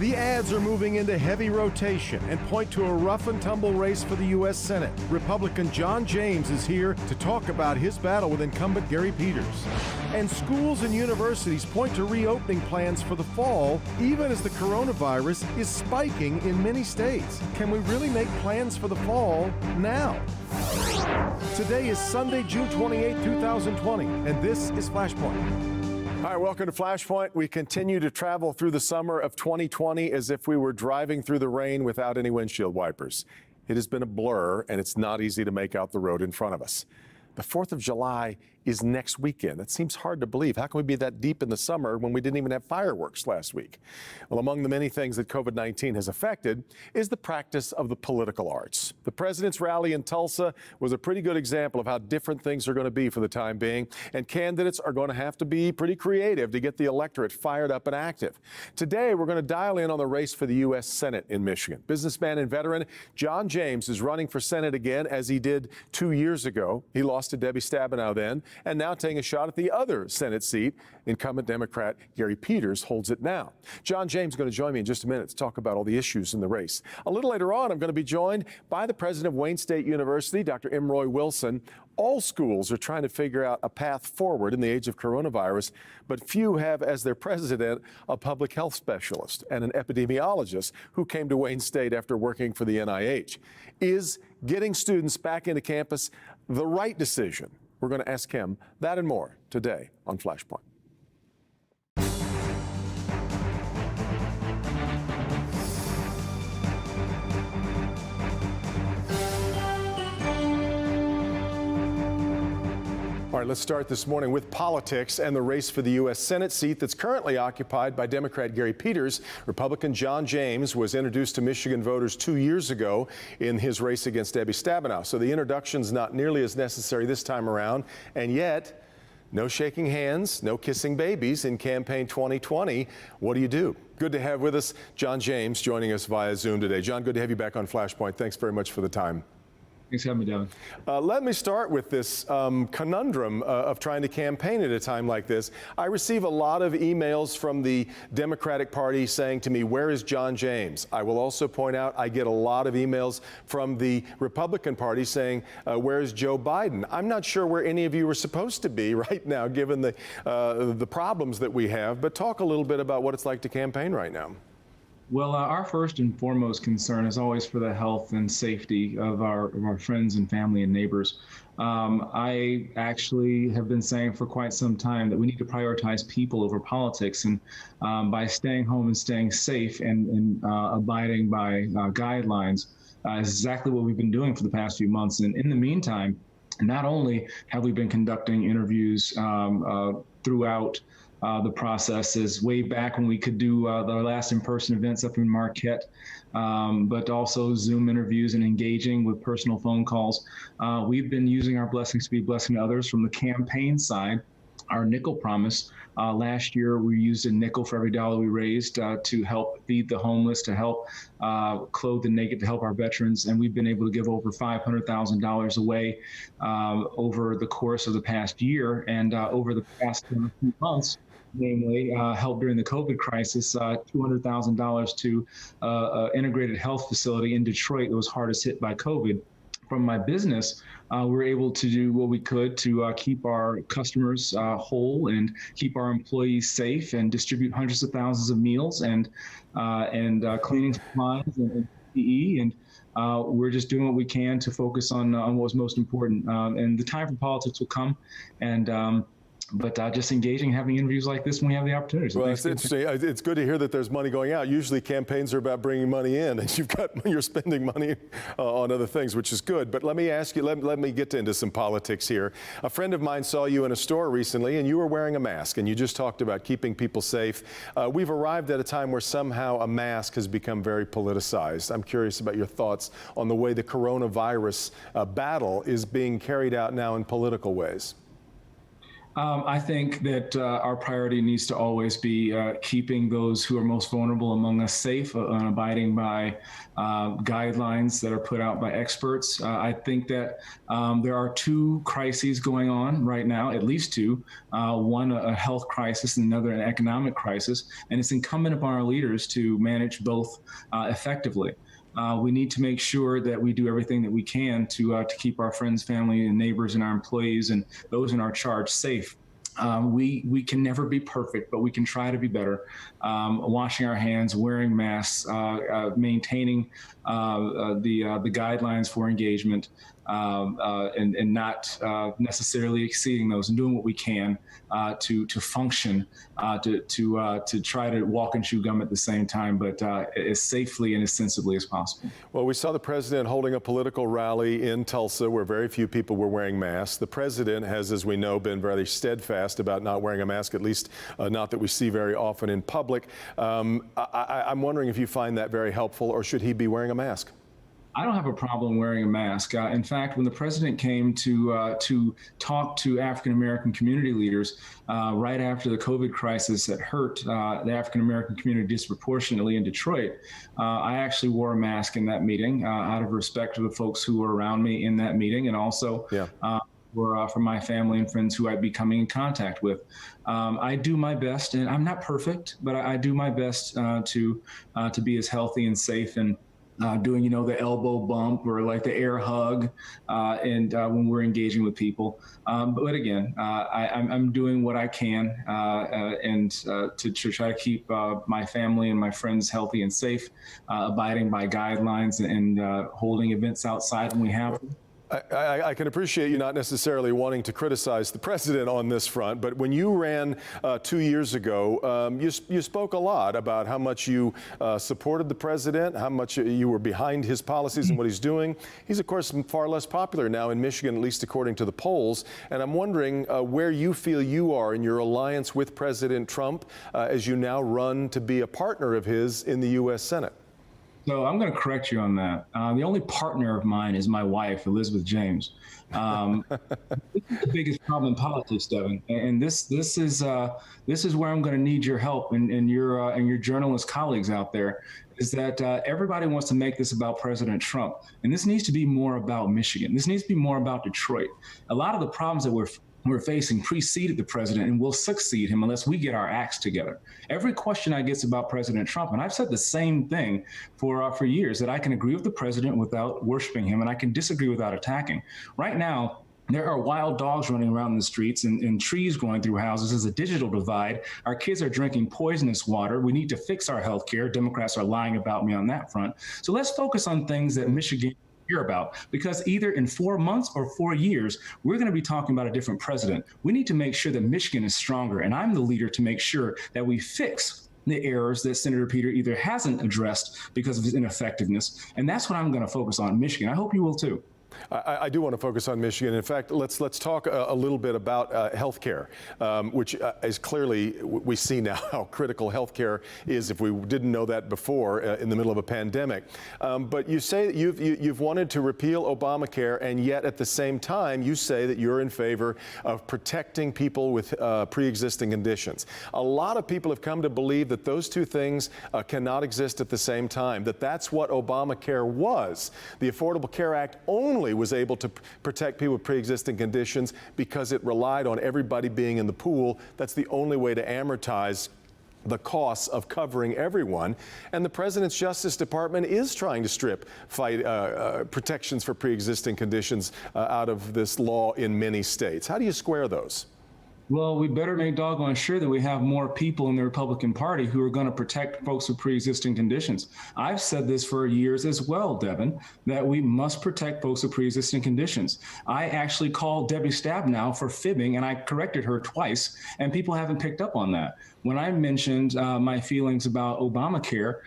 The ads are moving into heavy rotation and point to a rough and tumble race for the U.S. Senate. Republican John James is here to talk about his battle with incumbent Gary Peters. And schools and universities point to reopening plans for the fall, even as the coronavirus is spiking in many states. Can we really make plans for the fall now? Today is Sunday, June 28, 2020, and this is Flashpoint. Hi, welcome to Flashpoint. We continue to travel through the summer of 2020 as if we were driving through the rain without any windshield wipers. It has been a blur, and it's not easy to make out the road in front of us. The 4th of July is next weekend. It seems hard to believe. How can we be that deep in the summer when we didn't even have fireworks last week? Well, among the many things that COVID-19 has affected is the practice of the political arts. The president's rally in Tulsa was a pretty good example of how different things are going to be for the time being, and candidates are going to have to be pretty creative to get the electorate fired up and active. Today, we're going to dial in on the race for the U.S. Senate in Michigan. Businessman and veteran John James is running for Senate again, as he did 2 years ago. He lost to Debbie Stabenow then, and now taking a shot at the other Senate seat. Incumbent Democrat Gary Peters holds it now. John James is going to join me in just a minute to talk about all the issues in the race. A little later on, I'm going to be joined by the president of Wayne State University, Dr. Imroy Wilson. All schools are trying to figure out a path forward in the age of coronavirus, but few have as their president a public health specialist and an epidemiologist who came to Wayne State after working for the NIH. Is getting students back into campus the right decision? We're going to ask him that and more today on Flashpoint. All right, let's start this morning with politics and the race for the U.S. Senate seat that's currently occupied by Democrat Gary Peters. Republican John James was introduced to Michigan voters 2 years ago in his race against Debbie Stabenow. So the introduction's not nearly as necessary this time around. And yet, no shaking hands, no kissing babies in campaign 2020. What do you do? Good to have with us John James joining us via Zoom today. John, good to have you back on Flashpoint. Thanks very much for the time. Thanks for having me, Devin. Let me start with this conundrum of trying to campaign at a time like this. I receive a lot of emails from the Democratic Party saying to me, where is John James? I will also point out I get a lot of emails from the Republican Party saying, where is Joe Biden? I'm not sure where any of you are supposed to be right now, given the problems that we have, but talk a little bit about what it's like to campaign right now. Well, our first and foremost concern is always for the health and safety of our friends and family and neighbors. I actually have been saying for quite some time that we need to prioritize people over politics, and by staying home and staying safe and abiding by guidelines is exactly what we've been doing for the past few months. And in the meantime, not only have we been conducting interviews throughout the process is way back when we could do our last in-person events up in Marquette, but also Zoom interviews and engaging with personal phone calls. We've been using our blessings to be a blessing to others from the campaign side. Our nickel promise, last year we used a nickel for every dollar we raised to help feed the homeless, to help clothe the naked, to help our veterans, and we've been able to give over $500,000 away over the course of the past year, and over the past few months. Namely, help during the COVID crisis, $200,000 to an integrated health facility in Detroit that was hardest hit by COVID. From my business, we were able to do what we could to keep our customers whole and keep our employees safe and distribute hundreds of thousands of meals and cleaning supplies and PPE. And we're just doing what we can to focus on what's most important. And the time for politics will come. And but just engaging, having interviews like this when we have the opportunities. Well, it's interesting. It's good to hear that there's money going out. Usually campaigns are about bringing money in, and you're spending money on other things, which is good. But let me ask you, let me get into some politics here. A friend of mine saw you in a store recently, and you were wearing a mask, and you just talked about keeping people safe. We've arrived at a time where somehow a mask has become very politicized. I'm curious about your thoughts on the way the coronavirus battle is being carried out now in political ways. I think that our priority needs to always be keeping those who are most vulnerable among us safe and abiding by guidelines that are put out by experts. I think that there are two crises going on right now, at least two, one a health crisis and another an economic crisis, and it's incumbent upon our leaders to manage both effectively. We need to make sure that we do everything that we can to keep our friends, family, and neighbors and our employees and those in our charge safe. We can never be perfect, but we can try to be better. Washing our hands, wearing masks, maintaining the guidelines for engagement, and not necessarily exceeding those, and doing what we can to function, to try to walk and chew gum at the same time, but as safely and as sensibly as possible. Well, we saw the president holding a political rally in Tulsa where very few people were wearing masks. The president has, as we know, been very steadfast about not wearing a mask, at least not that we see very often in public. I'm wondering if you find that very helpful, or should he be wearing a mask? I don't have a problem wearing a mask. In fact, when the president came to talk to African American community leaders right after the COVID crisis that hurt the African American community disproportionately in Detroit, I actually wore a mask in that meeting out of respect to the folks who were around me in that meeting, and also for my family and friends who I'd be coming in contact with. I do my best, and I'm not perfect, but I do my best to be as healthy and safe and doing, the elbow bump or like the air hug, and when we're engaging with people. But again, I'm doing what I can and to try to keep my family and my friends healthy and safe, abiding by guidelines and holding events outside when we have them. I can appreciate you not necessarily wanting to criticize the president on this front, but when you ran 2 years ago, you spoke a lot about how much you supported the president, how much you were behind his policies and what he's doing. He's, of course, far less popular now in Michigan, at least according to the polls. And I'm wondering where you feel you are in your alliance with President Trump as you now run to be a partner of his in the U.S. Senate. So I'm going to correct you on that. The only partner of mine is my wife, Elizabeth James. This is the biggest problem in politics, Devin, and this is where I'm going to need your help and your journalist colleagues out there. Is that everybody wants to make this about President Trump, and this needs to be more about Michigan. This needs to be more about Detroit. A lot of the problems that we're facing preceded the president and will succeed him unless we get our acts together. Every question I get about President Trump, and I've said the same thing for years, that I can agree with the president without worshiping him, and I can disagree without attacking. Right now, there are wild dogs running around in the streets and trees growing through houses. There's a digital divide. Our kids are drinking poisonous water. We need to fix our health care. Democrats are lying about me on that front. So let's focus on things that Michigan about, because either in 4 months or 4 years, we're going to be talking about a different president. We need to make sure that Michigan is stronger, and I'm the leader to make sure that we fix the errors that Senator Peter either hasn't addressed because of his ineffectiveness, and that's what I'm going to focus on, Michigan. I hope you will too. I do want to focus on Michigan. In fact, let's talk a little bit about health care, which is clearly, we see now how critical health care is, if we didn't know that before, in the middle of a pandemic. But you say that you've wanted to repeal Obamacare, and yet at the same time you say that you're in favor of protecting people with pre-existing conditions. A lot of people have come to believe that those two things cannot exist at the same time, that's what Obamacare was. The Affordable Care Act only was able to protect people with pre-existing conditions because it relied on everybody being in the pool. That's the only way to amortize the costs of covering everyone. And the President's Justice Department is trying to strip protections for pre-existing conditions out of this law in many states. How do you square those? Well, we better make doggone sure that we have more people in the Republican Party who are going to protect folks with pre-existing conditions. I've said this for years as well, Devin, that we must protect folks with pre-existing conditions. I actually called Debbie Stabenow for fibbing, and I corrected her twice, and people haven't picked up on that. When I mentioned my feelings about Obamacare,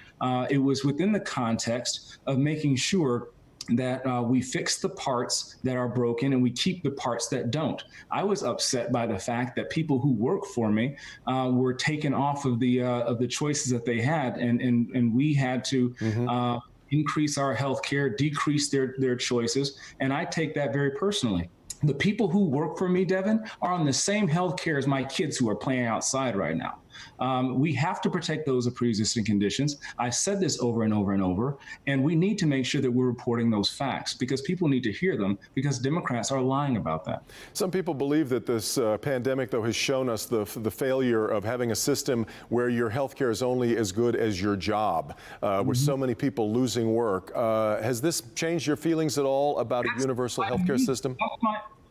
it was within the context of making sure that we fix the parts that are broken and we keep the parts that don't. I was upset by the fact that people who work for me were taken off of the choices that they had, and we had to increase our health care, decrease their choices, and I take that very personally. The people who work for me, Devin, are on the same health care as my kids who are playing outside right now. We have to protect those with pre-existing conditions. I've said this over and over and over, and we need to make sure that we're reporting those facts because people need to hear them because Democrats are lying about that. Some people believe that this pandemic, though, has shown us the failure of having a system where your health care is only as good as your job, with so many people losing work. Has this changed your feelings at all about a universal health care system?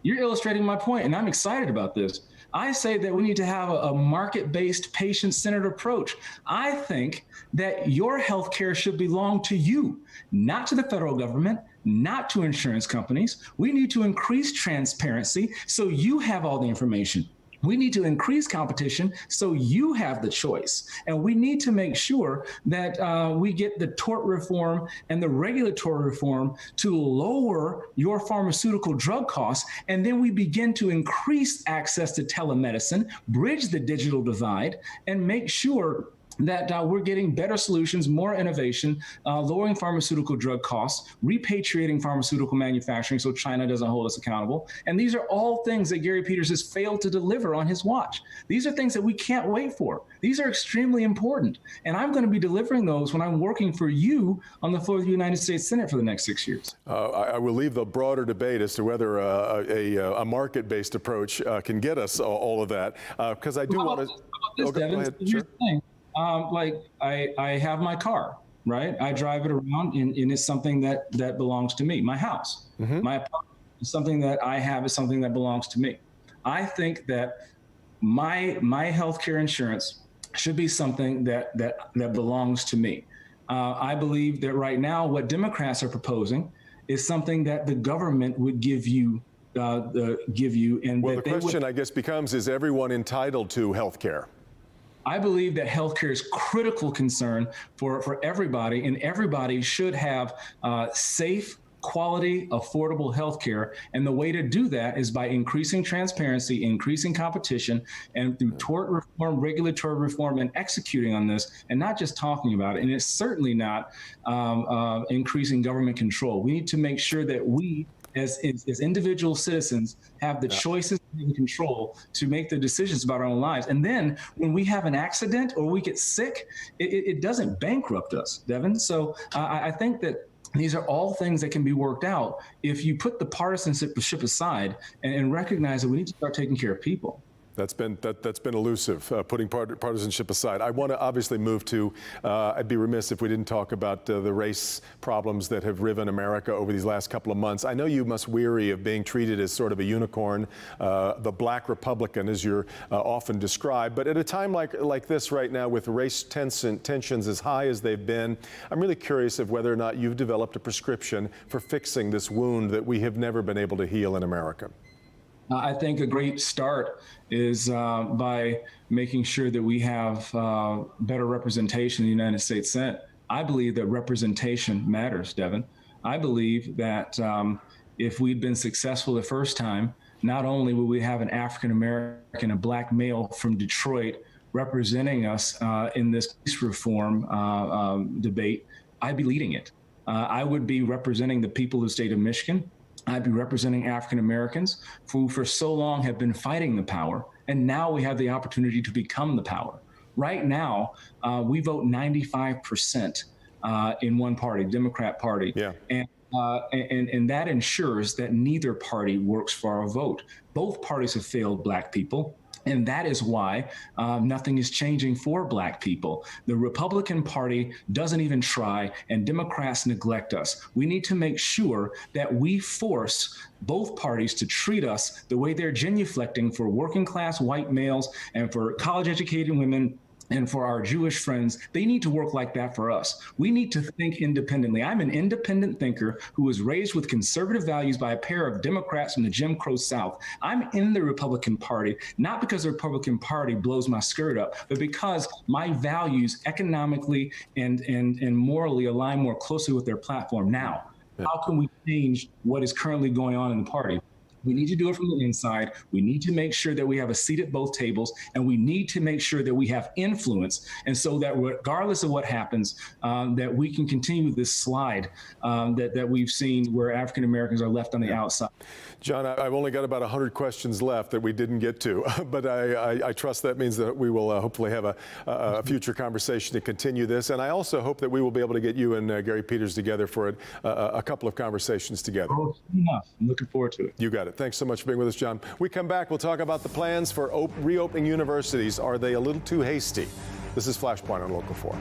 You're illustrating my point, and I'm excited about this. I say that we need to have a market-based, patient-centered approach. I think that your health care should belong to you, not to the federal government, not to insurance companies. We need to increase transparency so you have all the information. We need to increase competition so you have the choice. And we need to make sure that we get the tort reform and the regulatory reform to lower your pharmaceutical drug costs. And then we begin to increase access to telemedicine, bridge the digital divide, and make sure that we're getting better solutions, more innovation, lowering pharmaceutical drug costs, repatriating pharmaceutical manufacturing so China doesn't hold us accountable. And these are all things that Gary Peters has failed to deliver on his watch. These are things that we can't wait for. These are extremely important. And I'm going to be delivering those when I'm working for you on the floor of the United States Senate for the next 6 years. I will leave the broader debate as to whether a market-based approach can get us all of that, because I do want to... Go ahead. Sure. I have my car, right? I drive it around, and it's something that belongs to me. My house, my apartment is something that I have, is something that belongs to me. I think that my healthcare insurance should be something that belongs to me. I believe that right now, what Democrats are proposing is something that the government would give you. And well, the question, I guess, becomes: is everyone entitled to health care? I believe that healthcare is critical concern for everybody, and everybody should have safe, quality, affordable healthcare. And the way to do that is by increasing transparency, increasing competition, and through tort reform, regulatory reform, and executing on this, and not just talking about it. And it's certainly not increasing government control. We need to make sure that we, as individual citizens, have the choices and control to make the decisions about our own lives. And then when we have an accident or we get sick, it doesn't bankrupt us, Devin. So I think that these are all things that can be worked out if you put the partisanship aside and recognize that we need to start taking care of people. That's been elusive, putting partisanship aside. I want to obviously move to, I'd be remiss if we didn't talk about the race problems that have riven America over these last couple of months. I know you must weary of being treated as sort of a unicorn, the black Republican, as you're often described. But at a time like this right now, with race tensions as high as they've been, I'm really curious of whether or not you've developed a prescription for fixing this wound that we have never been able to heal in America. I think a great start is by making sure that we have better representation in the United States Senate. I believe that representation matters, Devin. I believe that if we'd been successful the first time, not only would we have an African American, a black male from Detroit representing us in this peace reform debate, I'd be leading it. I would be representing the people of the state of Michigan. I'd be representing African Americans who for so long have been fighting the power, and now we have the opportunity to become the power. Right now, we vote 95% in one party, Democrat Party. Yeah. And that ensures that neither party works for our vote. Both parties have failed black people. And that is why nothing is changing for black people. The Republican Party doesn't even try, and Democrats neglect us. We need to make sure that we force both parties to treat us the way they're genuflecting for working class white males and for college educated women and for our Jewish friends. They need to work like that for us. We need to think independently. I'm an independent thinker who was raised with conservative values by a pair of Democrats from the Jim Crow South. I'm in the Republican Party, not because the Republican Party blows my skirt up, but because my values economically and morally align more closely with their platform. Now, how can we change what is currently going on in the party? We need to do it from the inside. We need to make sure that we have a seat at both tables, and we need to make sure that we have influence. And so that regardless of what happens, that we can continue this slide that we've seen where African Americans are left on the outside. John, I've only got about 100 questions left that we didn't get to, but I trust that means that we will hopefully have a future conversation to continue this. And I also hope that we will be able to get you and Gary Peters together for a couple of conversations together. Oh, enough. I'm looking forward to it. You got it. Thanks so much for being with us, John. We come back, we'll talk about the plans for reopening universities. Are they a little too hasty? This is Flashpoint on Local 4.